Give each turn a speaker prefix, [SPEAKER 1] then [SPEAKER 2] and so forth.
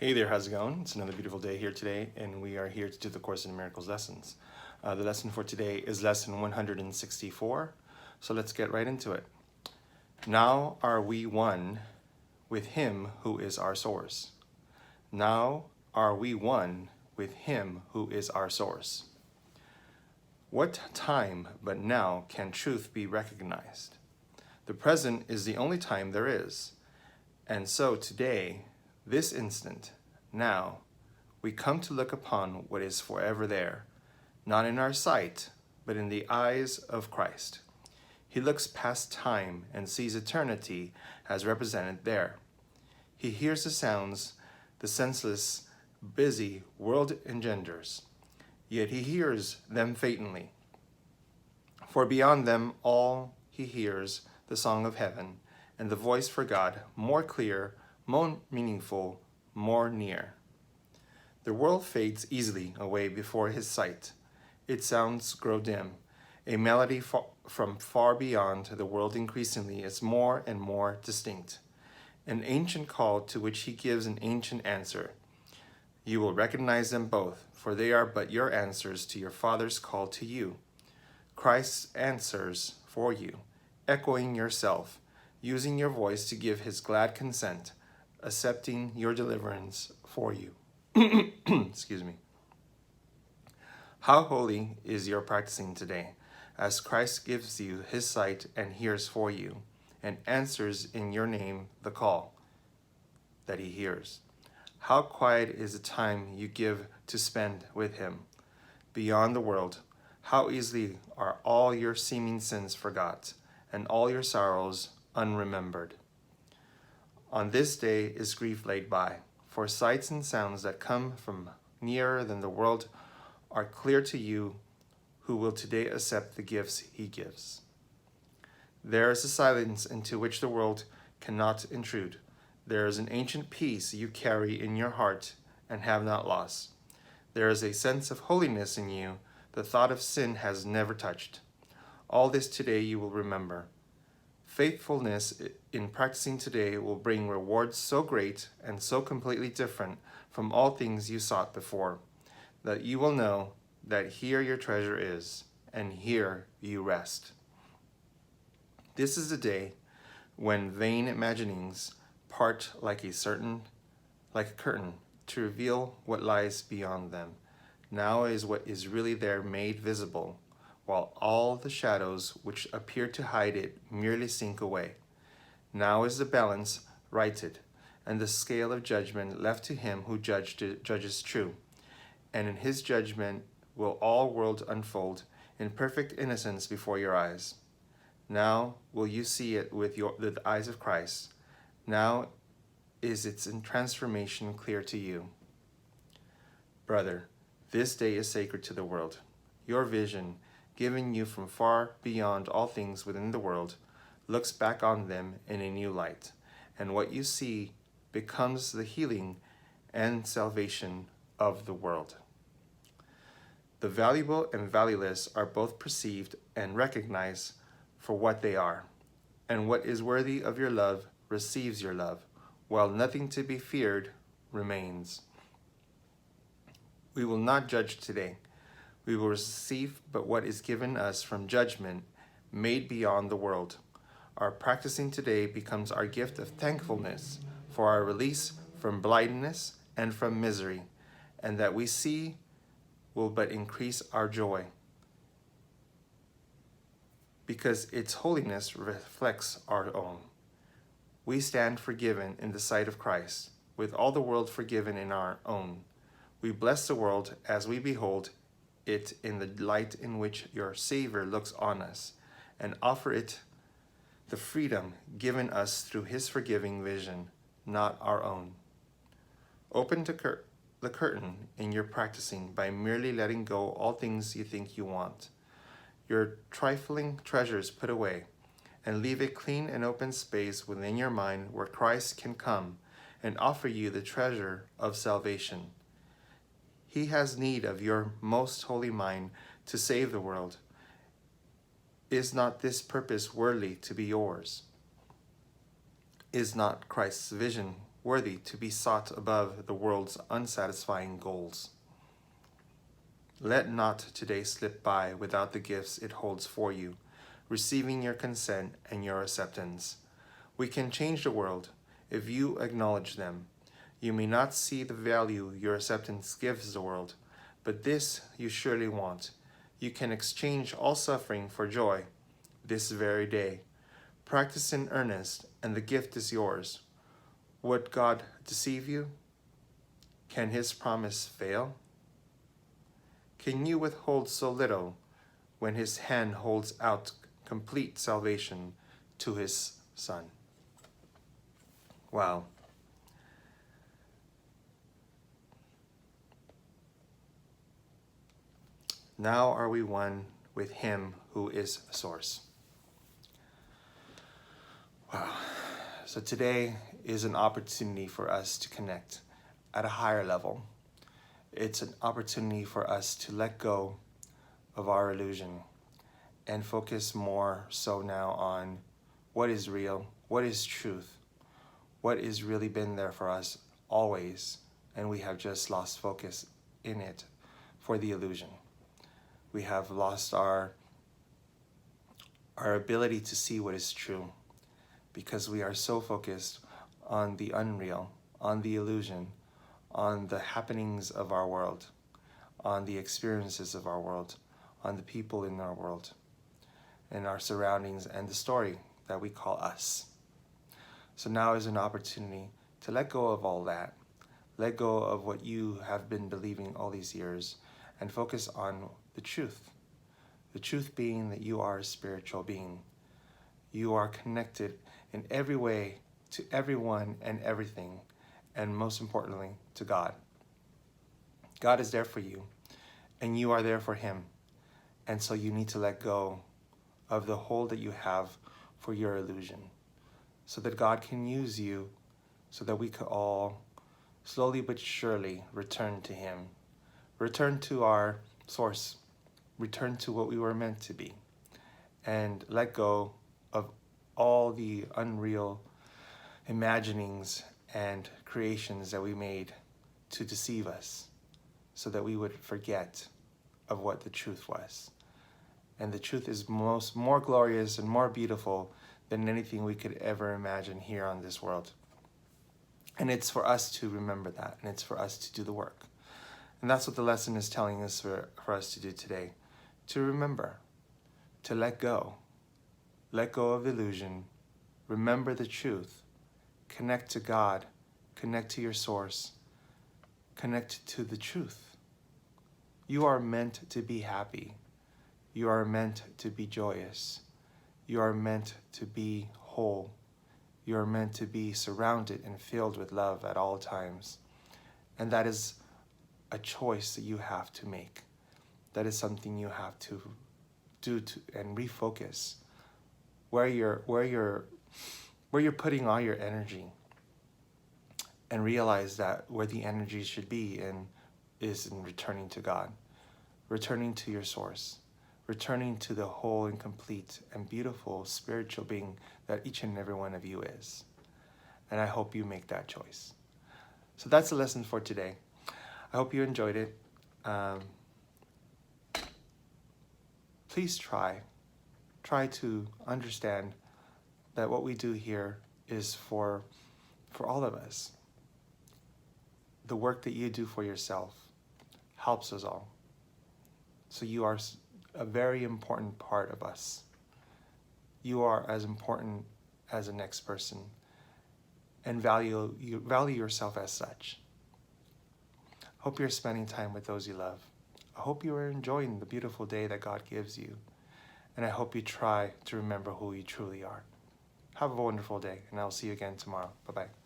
[SPEAKER 1] Hey there, how's it going? It's another beautiful day here today, and we are here to do the Course in Miracles lessons. The lesson for today is lesson 164, so let's get right into it. Now are we one with Him who is our source. Now are we one with Him who is our source. What time but now can truth be recognized? The present is the only time there is, and so today, this instant, now, we come to look upon what is forever there, not in our sight, but in the eyes of Christ. He looks past time and sees eternity as represented there. He hears the sounds the senseless, busy world engenders, yet he hears them faintly. For beyond them all he hears the song of heaven, and the voice for God, more clear, more meaningful, more near. The world fades easily away before his sight. Its sounds grow dim. A melody from far beyond the world increasingly is more and more distinct. An ancient call to which he gives an ancient answer. You will recognize them both, for they are but your answers to your Father's call to you. Christ answers for you, echoing yourself, using your voice to give his glad consent, accepting your deliverance for you. Excuse me. How holy is your practicing today, as Christ gives you his sight and hears for you, and answers in your name the call that he hears. How quiet is the time you give to spend with him. Beyond the world, how easily are all your seeming sins forgot, and all your sorrows unremembered. On this day is grief laid by, for sights and sounds that come from nearer than the world are clear to you who will today accept the gifts he gives. There is a silence into which the world cannot intrude. There is an ancient peace you carry in your heart and have not lost. There is a sense of holiness in you the thought of sin has never touched. All this today you will remember. Faithfulness in practicing today will bring rewards so great and so completely different from all things you sought before, that you will know that here your treasure is, and here you rest. This is the day when vain imaginings part like a curtain to reveal what lies beyond them. Now is what is really there made visible, while all the shadows which appear to hide it merely sink away. Now is the balance righted, and the scale of judgment left to him who judges true. And in his judgment will all world unfold in perfect innocence before your eyes. Now will you see it with the eyes of Christ. Now is its transformation clear to you. Brother, this day is sacred to the world. Your vision, given you from far beyond all things within the world, looks back on them in a new light, and what you see becomes the healing and salvation of the world. The valuable and valueless are both perceived and recognized for what they are, and what is worthy of your love receives your love, while nothing to be feared remains. We will not judge today. We will receive but what is given us from judgment made beyond the world. Our practicing today becomes our gift of thankfulness for our release from blindness and from misery, and that we see will but increase our joy, because its holiness reflects our own. We stand forgiven in the sight of Christ, with all the world forgiven in our own. We bless the world as we behold it in the light in which your Savior looks on us, and offer it the freedom given us through his forgiving vision, not our own. Open the curtain in your practicing by merely letting go all things you think you want. Your trifling treasures put away, and leave a clean and open space within your mind where Christ can come and offer you the treasure of salvation. He has need of your most holy mind to save the world. Is not this purpose worthy to be yours? Is not Christ's vision worthy to be sought above the world's unsatisfying goals. Let not today slip by without the gifts it holds for you, receiving your consent and your acceptance. We can change the world if you acknowledge them. You may not see the value your acceptance gives the world, but this you surely want. You can exchange all suffering for joy this very day. Practice in earnest, and the gift is yours. Would God deceive you? Can his promise fail? Can you withhold so little when his hand holds out complete salvation to his Son? Wow. Now are we one with him who is source. Wow. So today is an opportunity for us to connect at a higher level. It's an opportunity for us to let go of our illusion and focus more so now on what is real, what is truth, what has really been there for us always, and we have just lost focus in it for the illusion. We have lost our ability to see what is true because we are so focused on the unreal, on the illusion, on the happenings of our world, on the experiences of our world, on the people in our world, and our surroundings, and the story that we call us. So now is an opportunity to let go of all that, let go of what you have been believing all these years, and focus on the truth. The truth being that you are a spiritual being. You are connected in every way to everyone and everything, and most importantly, to God. God is there for you, and you are there for him. And so you need to let go of the hold that you have for your illusion, so that God can use you, so that we could all slowly but surely return to him, return to our source, return to what we were meant to be, and let go of all the unreal imaginings and creations that we made to deceive us, so that we would forget of what the truth was. And the truth is more glorious and more beautiful than anything we could ever imagine here on this world. And it's for us to remember that, and it's for us to do the work. And that's what the lesson is telling us for us to do today. To remember, to let go of illusion, remember the truth, connect to God, connect to your source, connect to the truth. You are meant to be happy. You are meant to be joyous. You are meant to be whole. You are meant to be surrounded and filled with love at all times. And that is a choice that you have to make. That is something you have to do and refocus where you're putting all your energy, and realize that where the energy should be is in returning to God, returning to your source, returning to the whole and complete and beautiful spiritual being that each and every one of you is. And I hope you make that choice. So that's the lesson for today. I hope you enjoyed it. Please try to understand that what we do here is for all of us. The work that you do for yourself helps us all. So you are a very important part of us. You are as important as the next person, and value yourself as such. Hope you're spending time with those you love. I hope you are enjoying the beautiful day that God gives you, and I hope you try to remember who you truly are. Have a wonderful day, and I'll see you again tomorrow. Bye-bye.